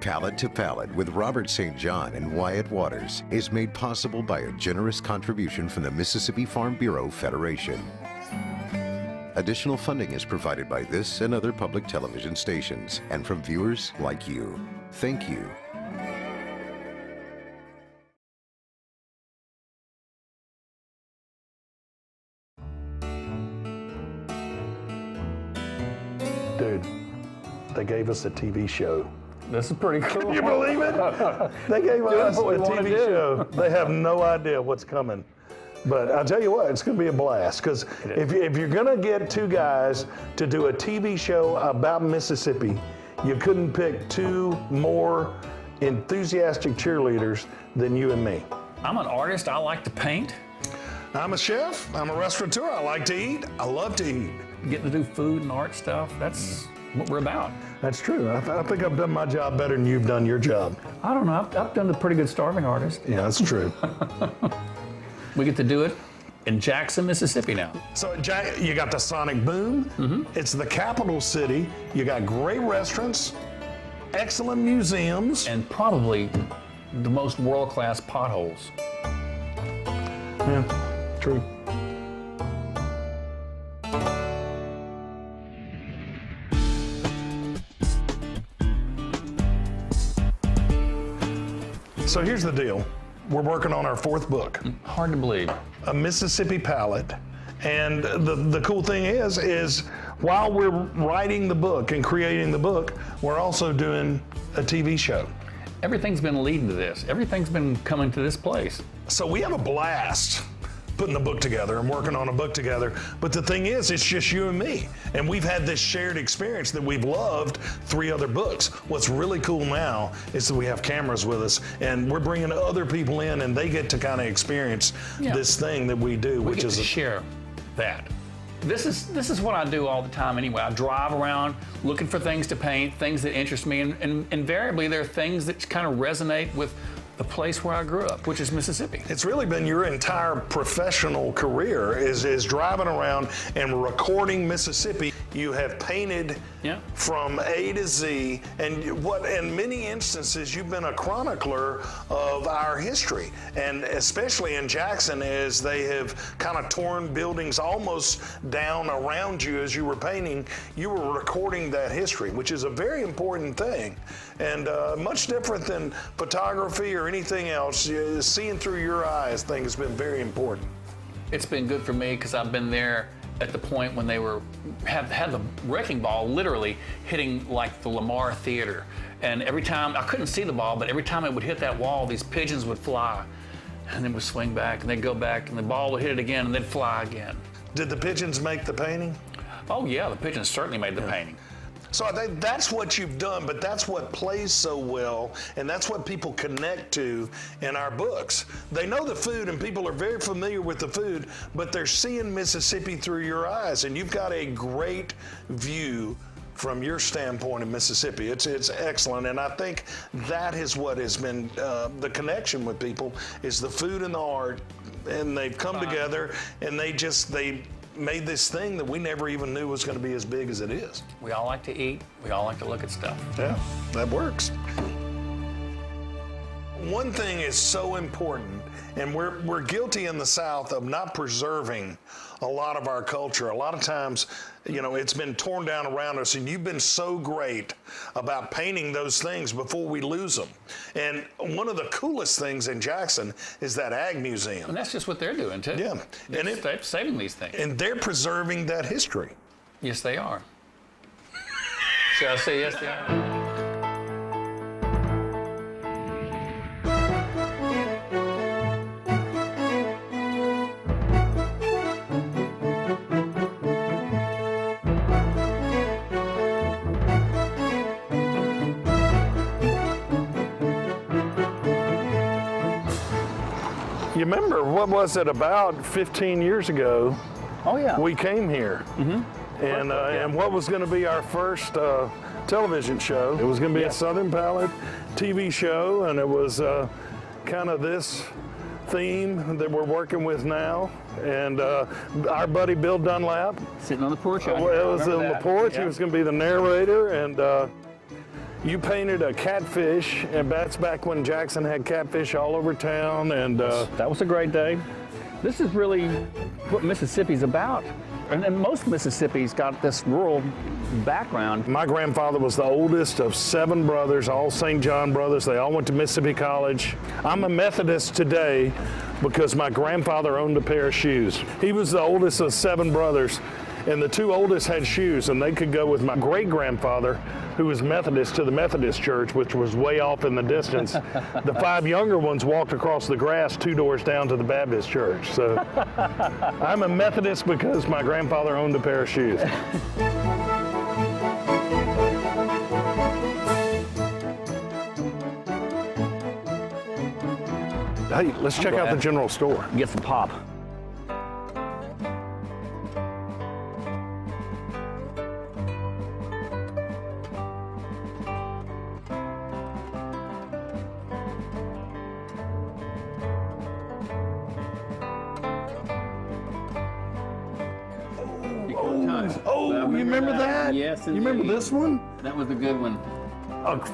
Palate to Palate with Robert St. John and Wyatt Waters is made possible by a generous contribution from the Mississippi Farm Bureau Federation. Additional funding is provided by this and other public television stations and from viewers like you. Thank you. Dude, they gave us a TV show. This is pretty cool. Can you believe it? They gave us a TV show. They have no idea what's coming. But I'll tell you what, it's going to be a blast. Because if you're going to get two guys to do a TV show about Mississippi, you couldn't pick two more enthusiastic cheerleaders than you and me. I'm an artist. I like to paint. I'm a chef. I'm a restaurateur. I like to eat. I love to eat. Getting to do food and art stuff, that's what we're about. That's true. I think I've done my job better than you've done your job. I don't know. I've done a pretty good starving artist. Yeah, that's true. We get to do it in Jackson, Mississippi now. So, you got the sonic boom. Mm-hmm. It's the capital city. You got great restaurants, excellent museums. And probably the most world-class potholes. Yeah, true. So here's the deal. We're working on our fourth book. Hard to believe. A Mississippi Palate. And the cool thing is while we're writing the book and creating the book, we're also doing a TV show. Everything's been leading to this. Everything's been coming to this place. So we have a blast putting the book together and working on a book together. But the thing is, it's just you and me. And we've had this shared experience that we've loved 3 other books. What's really cool now is that we have cameras with us and we're bringing other people in and they get to kind of experience this thing that we do, which is to share that. This is what I do all the time anyway. I drive around looking for things to paint, things that interest me, and invariably there are things that kind of resonate with the place where I grew up, which is Mississippi. It's really been your entire professional career is driving around and recording Mississippi. You have painted from A to Z, and in many instances you've been a chronicler of our history, and especially in Jackson, as they have kind of torn buildings almost down around you as you were painting, you were recording that history, which is a very important thing, and much different than photography or anything else. Seeing through your eyes, I think has been very important. It's been good for me because I've been there at the point when they had the wrecking ball literally hitting like the Lamar Theater. And every time, I couldn't see the ball, but every time it would hit that wall, these pigeons would fly and then would swing back and they'd go back and the ball would hit it again and they'd fly again. Did the pigeons make the painting? Oh yeah, the pigeons certainly made the painting. So I think that's what you've done, but that's what plays so well, and that's what people connect to in our books. They know the food, and people are very familiar with the food, but they're seeing Mississippi through your eyes, and you've got a great view from your standpoint in Mississippi. It's excellent, and I think that is what has been the connection with people, is the food and the art, and they've come together, and they made this thing that we never even knew was going to be as big as it is. We all like to eat. We all like to look at stuff. Yeah, that works. One thing is so important, and we're guilty in the South of not preserving a lot of our culture. A lot of times, it's been torn down around us, and you've been so great about painting those things before we lose them. And one of the coolest things in Jackson is that Ag Museum. And that's just what they're doing, too. Yeah. They're saving these things. And they're preserving that history. Yes, they are. Shall I say yes, they are? You remember, what was it, about 15 years ago? Oh, yeah. We came here. Mm-hmm. And what was going to be our first television show? It was going to be a Southern Palate TV show, and it was kind of this theme that we're working with now. And our buddy Bill Dunlap. Sitting on the porch. It was on the porch. He was going to be the narrator, and You painted a catfish, and that's back when Jackson had catfish all over town. And that was a great day. This is really what Mississippi's about. And most Mississippi's got this rural background. My grandfather was the oldest of 7 brothers, all St. John brothers. They all went to Mississippi College. I'm a Methodist today because my grandfather owned a pair of shoes. He was the oldest of 7 brothers, and the 2 oldest had shoes, and they could go with my great-grandfather, who was Methodist, to the Methodist church, which was way off in the distance. The 5 younger ones walked across the grass 2 doors down to the Baptist church. So I'm a Methodist because my grandfather owned a pair of shoes. Hey, let's check out the general store. Get some pop. Oh, you remember that? Yes, you remember this one? That was a good one.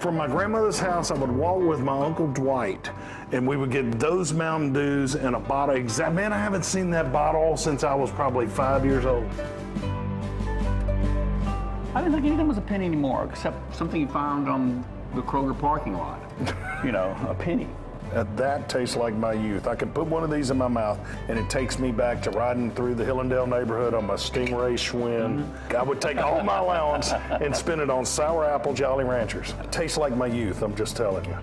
From my grandmother's house, I would walk with my Uncle Dwight, and we would get those Mountain Dews and a bottle. Man, I haven't seen that bottle since I was probably 5 years old. I didn't think anything was a penny anymore, except something you found on the Kroger parking lot. You know, a penny. That tastes like my youth. I could put one of these in my mouth, and it takes me back to riding through the Hillendale neighborhood on my Stingray Schwinn. I would take all my allowance and spend it on sour apple Jolly Ranchers. It tastes like my youth, I'm just telling you.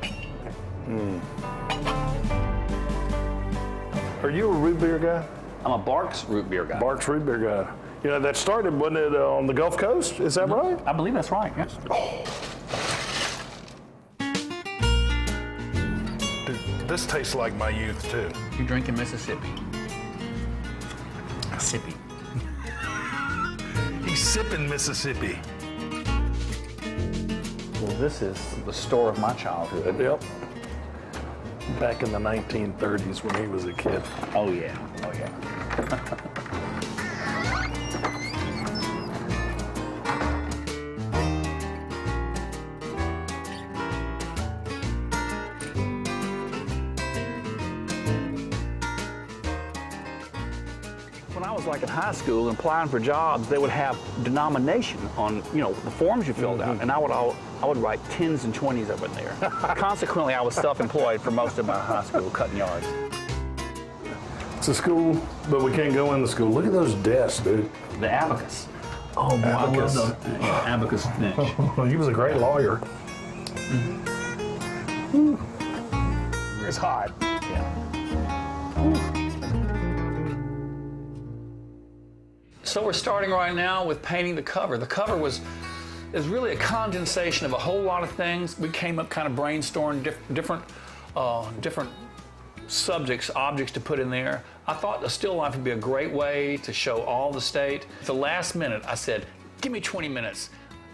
Are you a root beer guy? I'm a Barks root beer guy. Barks root beer guy. You know, that started, wasn't it, on the Gulf Coast? Is that right? I believe that's right, yes. Oh. This tastes like my youth, too. You're drinking Mississippi. Mississippi. He's sipping Mississippi. Well, this is the store of my childhood. Yep. Back in the 1930s when he was a kid. Oh, yeah. Oh, yeah. When I was like in high school and applying for jobs, they would have denomination on, you know, the forms you filled out, and I would write 10s and 20s over there. Consequently, I was self-employed for most of my high school, cutting yards. It's a school, but we can't go in the school. Look at those desks, dude. The abacus. Oh, boy, Abacus. I love the abacus bench. He was a great lawyer. It's hot. Yeah. So we're starting right now with painting the cover. The cover is really a condensation of a whole lot of things. We came up kind of brainstorming different subjects, objects to put in there. I thought a still life would be a great way to show all the state. At the last minute, I said, give me 20 minutes.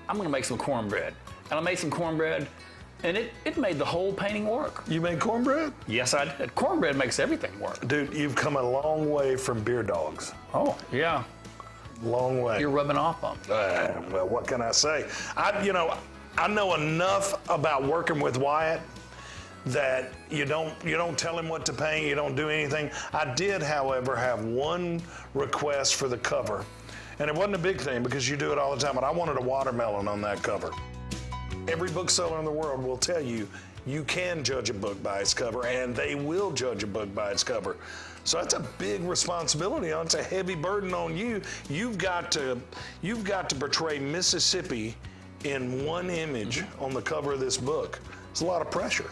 I'm gonna make some cornbread. And I made some cornbread, and it made the whole painting work. You made cornbread? Yes, I did. Cornbread makes everything work. Dude, you've come a long way from beer dogs. Oh, yeah. Long way. You're rubbing off on them. Well, what can I say? I know enough about working with Wyatt that you don't tell him what to paint, you don't do anything. I did, however, have one request for the cover. And it wasn't a big thing because you do it all the time, but I wanted a watermelon on that cover. Every bookseller in the world will tell you, you can judge a book by its cover, and they will judge a book by its cover. So that's a big responsibility. It's a heavy burden on you. You've got to portray Mississippi in one image on the cover of this book. It's a lot of pressure.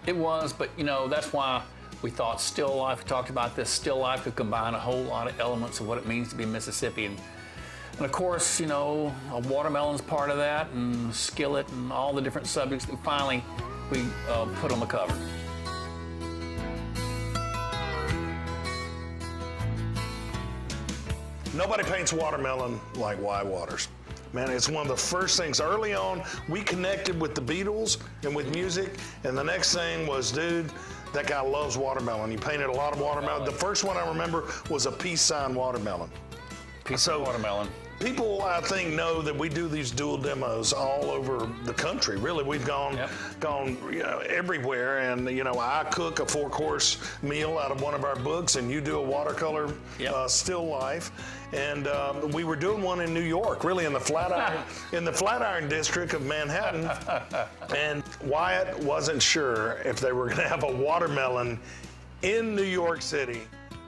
It was, but you know, that's why we thought still life. We talked about this. Still life could combine a whole lot of elements of what it means to be Mississippi. And of course, you know, a watermelon's part of that, and skillet, and all the different subjects that finally we put on the cover. Nobody paints watermelon like Wyatt Waters. Man, it's one of the first things. Early on, we connected with the Beatles and with music, and the next thing was, dude, that guy loves watermelon. He painted a lot of watermelon. The first one I remember was a peace sign watermelon. Peace sign watermelon. People, I think, know that we do these dual demos all over the country. Really, we've gone everywhere. And, I cook a 4-course meal out of one of our books, and you do a watercolor still life. And we were doing one in New York, really in the Flatiron district of Manhattan. And Wyatt wasn't sure if they were going to have a watermelon in New York City,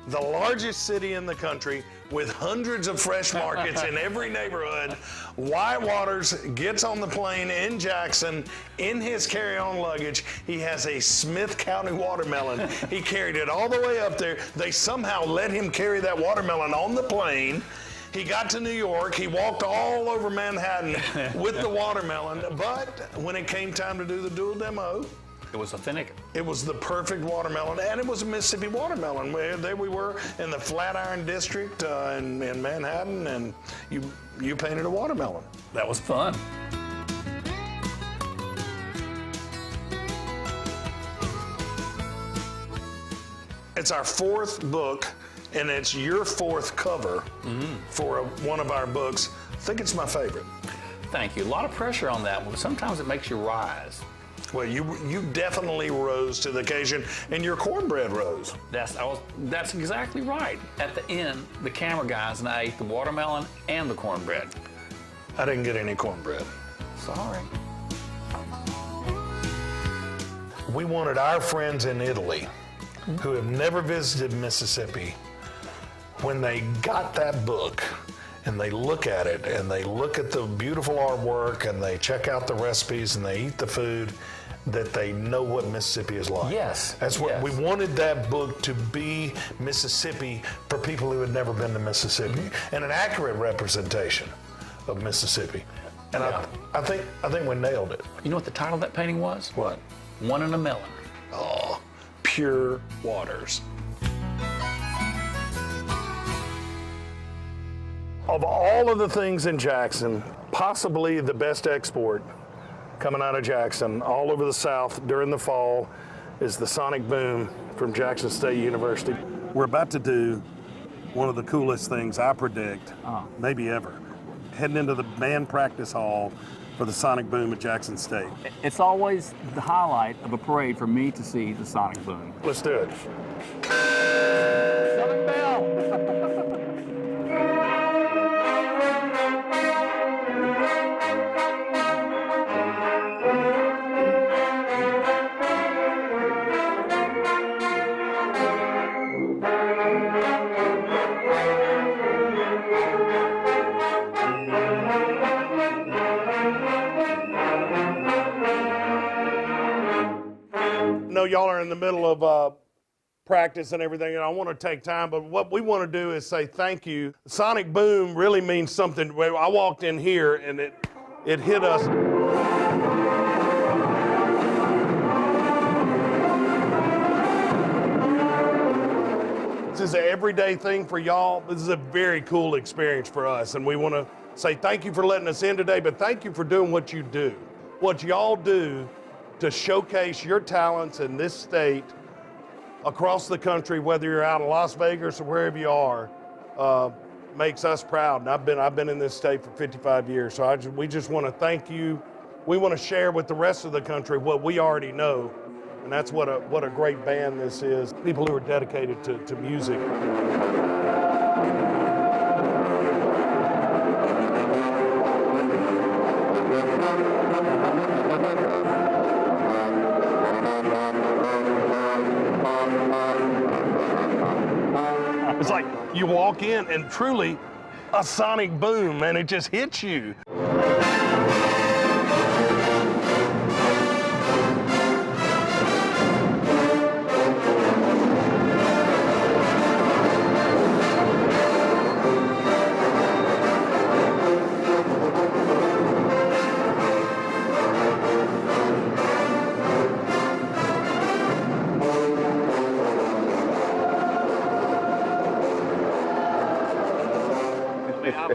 the largest city in the country, with hundreds of fresh markets in every neighborhood. Wyatt Waters gets on the plane in Jackson. In his carry-on luggage, he has a Smith County watermelon. He carried it all the way up there. They somehow let him carry that watermelon on the plane. He got to New York. He walked all over Manhattan with the watermelon. But when it came time to do the dual demo, it was authentic. it was the perfect watermelon, and it was a Mississippi watermelon. There we were in the Flatiron district in Manhattan, and you painted a watermelon. That was fun. It's our 4th book, and it's your 4th cover for one of our books. I think it's my favorite. Thank you. A lot of pressure on that one. Sometimes it makes you rise. Well, you definitely rose to the occasion, and your cornbread rose. That's exactly right. At the end, the camera guys and I ate the watermelon and the cornbread. I didn't get any cornbread. Sorry. We wanted our friends in Italy who have never visited Mississippi, when they got that book and they look at it and they look at the beautiful artwork and they check out the recipes and they eat the food, that they know what Mississippi is like. Yes. That's what we wanted that book to be, Mississippi, for people who had never been to Mississippi, and an accurate representation of Mississippi. And I think we nailed it. You know what the title of that painting was? What? One in a Melon. Oh, Pure Waters. Of all of the things in Jackson, possibly the best export coming out of Jackson all over the South during the fall is the sonic boom from Jackson State University. We're about to do one of the coolest things, I predict, maybe ever. Heading into the band practice hall for the sonic boom at Jackson State. It's always the highlight of a parade for me to see the sonic boom. Let's do it. Southern Bell! Y'all are in the middle of practice and everything, and I want to take time, but what we want to do is say thank you. Sonic boom really means something. I walked in here and it hit us. This is an everyday thing for y'all. This is a very cool experience for us, and we want to say thank you for letting us in today, but thank you for doing what you do. What y'all do to showcase your talents in this state, across the country, whether you're out in Las Vegas or wherever you are, makes us proud. And I've been in this state for 55 years, so we just want to thank you. We want to share with the rest of the country what we already know, and that's what a great band this is. People who are dedicated to music. It's like you walk in and truly a sonic boom, and it just hits you.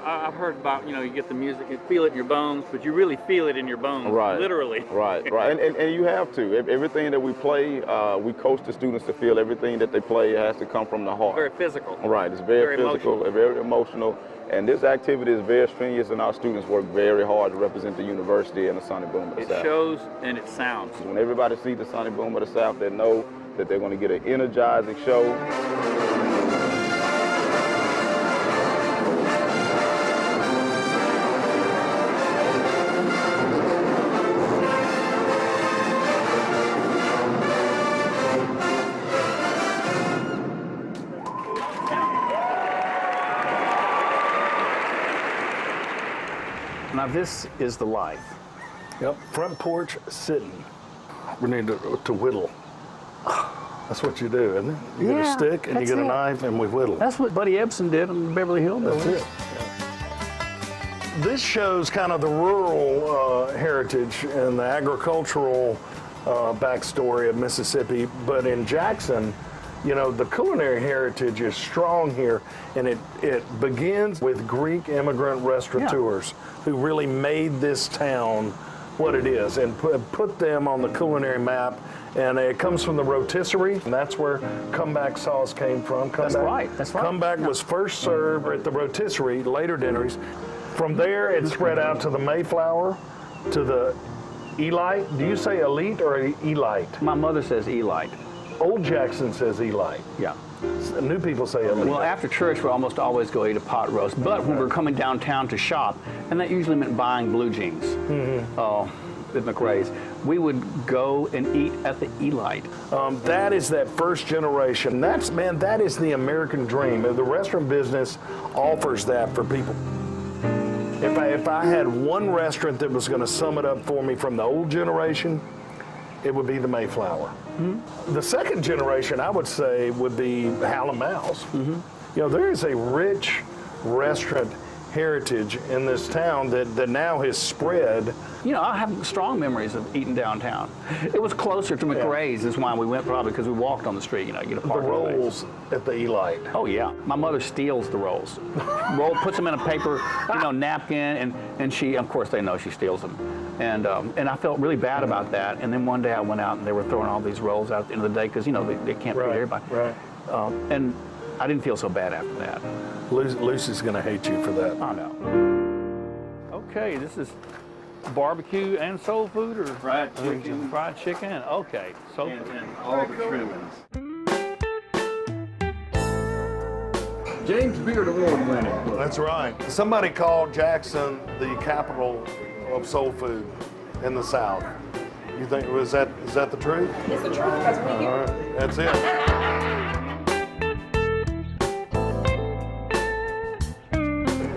I've heard about, you know, you get the music, you feel it in your bones, but you really feel it in your bones, right. Literally. Right. And you have to. Everything that we play, we coach the students to feel everything that they play has to come from the heart. Very physical. Right. It's very physical, emotional. Very emotional. And this activity is very strenuous, and our students work very hard to represent the university and the Sonic Boom of the South. It shows and it sounds. When everybody sees the Sonic Boom of the South, they know that they're going to get an energizing show. Now this is the life. Yep, front porch sitting. We need to whittle. That's what you do, isn't it? You get a stick and you get a knife and we whittle. That's what Buddy Ebsen did on Beverly Hills. That's it. This shows kind of the rural heritage and the agricultural backstory of Mississippi, but in Jackson, you know, the culinary heritage is strong here, and it begins with Greek immigrant restaurateurs who really made this town what it is and put them on the culinary map. And it comes from the rotisserie, and that's where comeback sauce came from. That's right. Comeback was first served at the rotisserie, later dinners. From there, it spread out to the Mayflower, to the Elite. Do you say elite or elite? My mother says elite. Old Jackson says elite. Yeah. New people say elite. Well, after church, we almost always go eat a pot roast. But when we're coming downtown to shop, and that usually meant buying blue jeans. At McRae's, we would go and eat at the Elite. That is that first generation. That is the American dream. The restaurant business offers that for people. If I had one restaurant that was going to sum it up for me from the old generation, it would be the Mayflower. The second generation, I would say, would be Hal and Mal's. You know, there is a rich restaurant heritage in this town that now has spread. You know, I have strong memories of eating downtown. It was closer to McRae's is why we went, probably because we walked on the street, you know, get a park. The rolls at the Elite. Oh yeah, my mother steals the rolls. Puts them in a paper, you know, napkin, and she, of course they know she steals them. And I felt really bad about that. And then one day I went out and they were throwing all these rolls out at the end of the day because, you know, they can't feed everybody. Right. And I didn't feel so bad after that. Lucy's going to hate you for that. I know. Okay, this is barbecue and soul food, or fried chicken? Fried chicken. Okay, soul food. And all the trimmings. James Beard Award winning. That's right. Somebody called Jackson the capital of soul food in the South. You think is that the truth? It's the truth because we All right, that's it.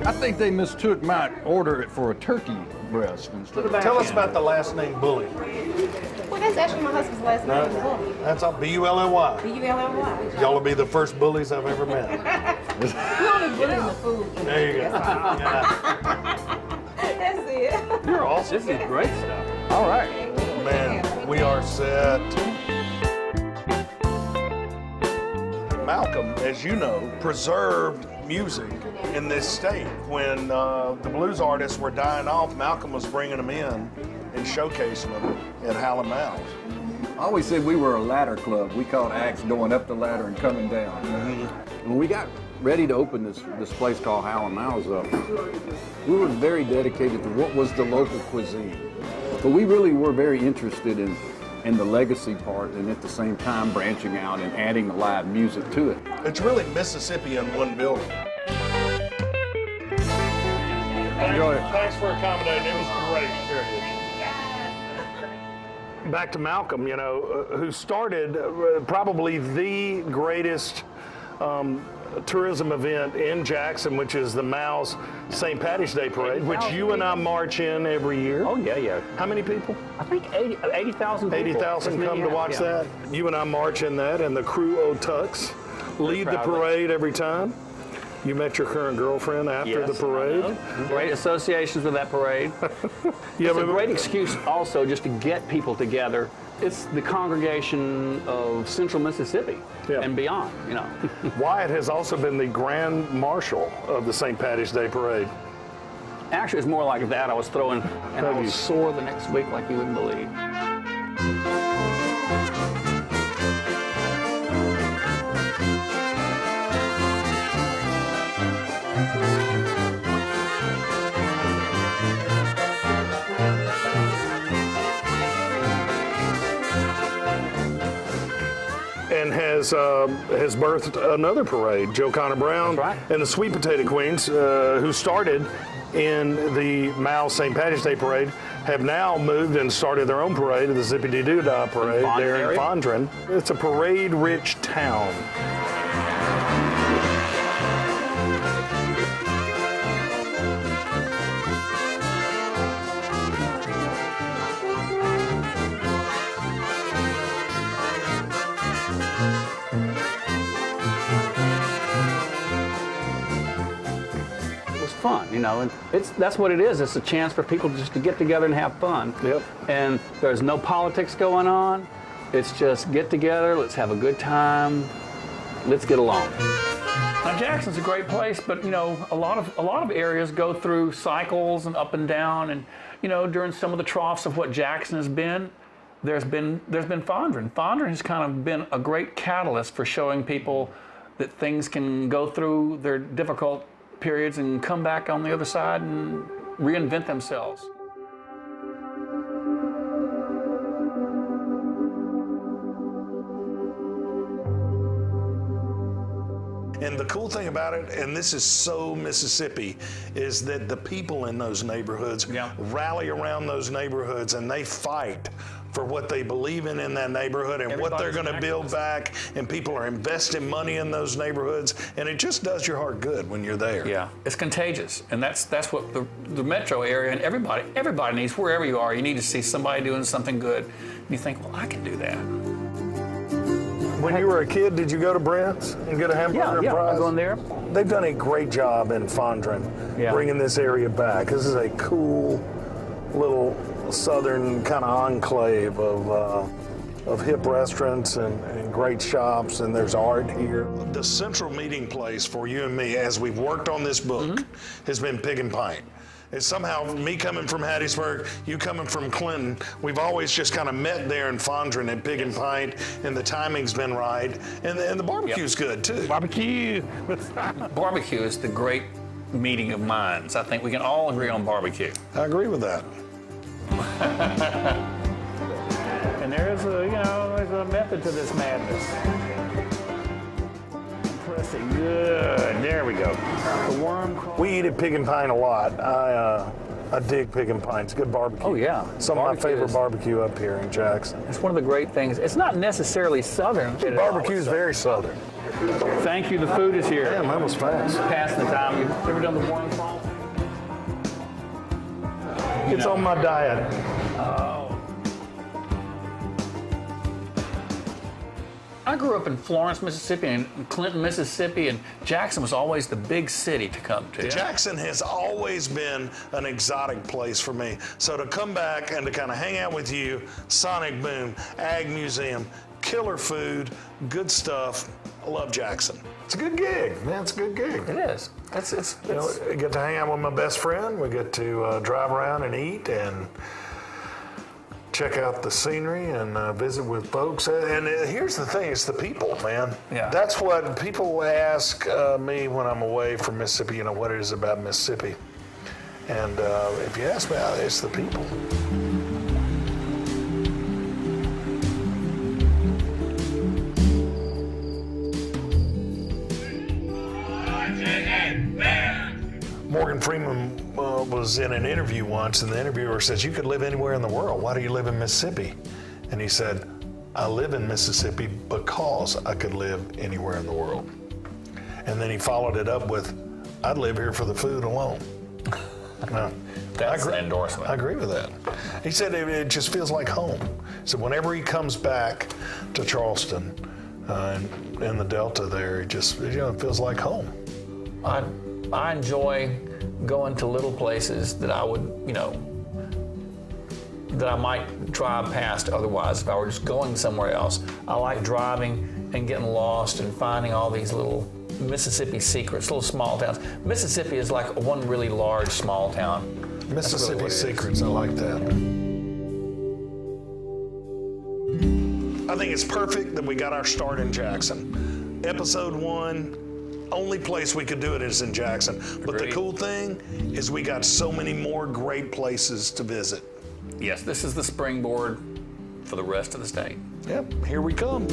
I think they mistook my order for a turkey breast instead of. Tell us about the last name Bully. Well, that's actually my husband's last name. Bully. That's all B-U-L-L-Y. B-U-L-L-Y. Y'all will be the first bullies I've ever met. We only bully in the food. There you go. That's it. You're awesome. This is great stuff. All right. Man, we are set. Malcolm, as you know, preserved music in this state. When the blues artists were dying off, Malcolm was bringing them in and showcasing them at Hal and Mal's. I always said we were a ladder club. We called acts going up the ladder and coming down. When we got ready to open this place called Hal and Mal's up, we were very dedicated to what was the local cuisine. But we really were very interested in the legacy part, and at the same time branching out and adding the live music to it. It's really Mississippi in one building. Enjoy it. Thanks for accommodating. It was great. Here it is. Back to Malcolm, you know, who started probably the greatest tourism event in Jackson, which is the Mal's St. Patty's Day Parade, which you and I march in every year. Oh, yeah. How many people? I think 80,000 people. 80,000 come to watch that. You and I march in that, and the crew O'Tucks lead the parade every time. You met your current girlfriend after Yes, the parade? Great associations with that parade. Yeah, It's a great excuse also just to get people together. It's the congregation of Central Mississippi and beyond, you know. Wyatt has also been the Grand Marshal of the St. Patty's Day Parade. Actually, it's more like that. I was throwing, and I was sore the next week like you wouldn't believe. And has birthed another parade. Joe Connor Brown and the Sweet Potato Queens, who started in the Mao St. Patty's Day Parade, have now moved and started their own parade, the Zippy Dee Doo Dah Parade there in Fondren. It's a parade-rich town. Fun, you know, and that's what it is. It's a chance for people just to get together and have fun. Yep. And there's no politics going on. It's just get together, let's have a good time, let's get along. Now Jackson's a great place, but you know, a lot of areas go through cycles and up and down, and you know, during some of the troughs of what Jackson has been, there's been Fondren. Fondren has kind of been a great catalyst for showing people that things can go through their difficult periods and come back on the other side and reinvent themselves. And the cool thing about it, and this is so Mississippi, is that the people in those neighborhoods rally around those neighborhoods and they fight for what they believe in that neighborhood and what they're going to build back, and people are investing money in those neighborhoods, and it just does your heart good when you're there. Yeah, it's contagious, and that's what the metro area and everybody needs. Wherever you are, you need to see somebody doing something good, and you think, well, I can do that. When you were a kid, did you go to Brent's and get a hamburger and fries? Yeah, I go in there. They've done a great job in Fondren bringing this area back. This is a cool little southern kind of enclave of hip restaurants and great shops, and there's art here. The central meeting place for you and me as we've worked on this book has been Pig and Pint. It's somehow me coming from Hattiesburg, you coming from Clinton, we've always just kind of met there in Fondren at Pig and Pint, and the timing's been right, and the barbecue's good too. Barbecue is the great meeting of minds. I think we can all agree on barbecue. I agree with that. And there's a method to this madness. Pressing good. There we go. The worm. We eat at Pig and Pint a lot. I dig Pig and Pint. It's good barbecue. Oh yeah. Some of my favorite barbecue up here in Jackson. It's one of the great things. It's not necessarily southern. Barbecue is very southern. Thank you. The food is here. Damn, that was fast. Passing the time. You ever done the worm crawl? It's on my diet. I grew up in Florence, Mississippi, and Clinton, Mississippi, and Jackson was always the big city to come to. Jackson has always been an exotic place for me. So to come back and to kind of hang out with you, Sonic Boom, Ag Museum, killer food, good stuff. I love Jackson. It's a good gig, man. It's a good gig. It is. You know, I get to hang out with my best friend. We get to drive around and eat and check out the scenery and visit with folks. And here's the thing, it's the people, man. Yeah. That's what people ask me when I'm away from Mississippi, you know, what it is about Mississippi. And if you ask me, it's the people. Morgan Freeman was in an interview once, and the interviewer says, you could live anywhere in the world. Why do you live in Mississippi? And he said, I live in Mississippi because I could live anywhere in the world. And then he followed it up with, I'd live here for the food alone. Now, That's an endorsement. I agree with that. He said it just feels like home. So whenever he comes back to Charleston in the Delta there, it just, it feels like home. I enjoy going to little places that I would, that I might drive past otherwise if I were just going somewhere else. I like driving and getting lost and finding all these little Mississippi secrets, little small towns. Mississippi is like one really large small town. Mississippi secrets, I like that. I think it's perfect that we got our start in Jackson. Episode 1, only place we could do it is in Jackson. But the cool thing is we got so many more great places to visit. Yes, this is the springboard for the rest of the state. Yep, here we come.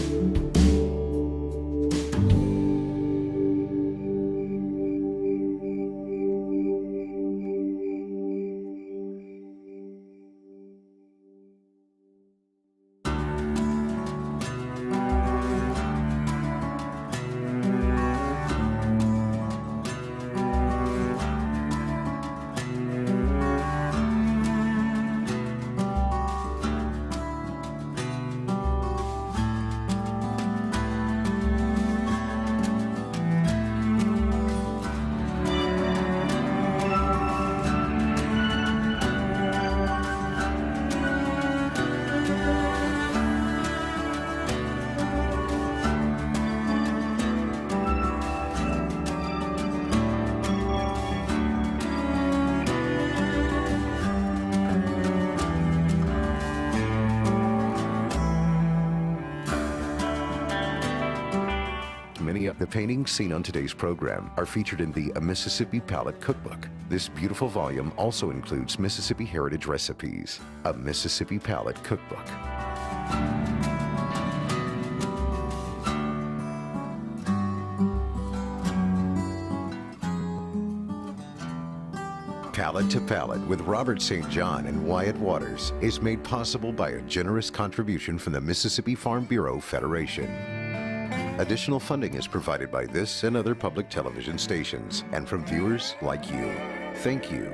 Many of the paintings seen on today's program are featured in the A Mississippi Palate Cookbook. This beautiful volume also includes Mississippi heritage recipes. A Mississippi Palate Cookbook. Palate to Palate with Robert St. John and Wyatt Waters is made possible by a generous contribution from the Mississippi Farm Bureau Federation. Additional funding is provided by this and other public television stations and from viewers like you. Thank you.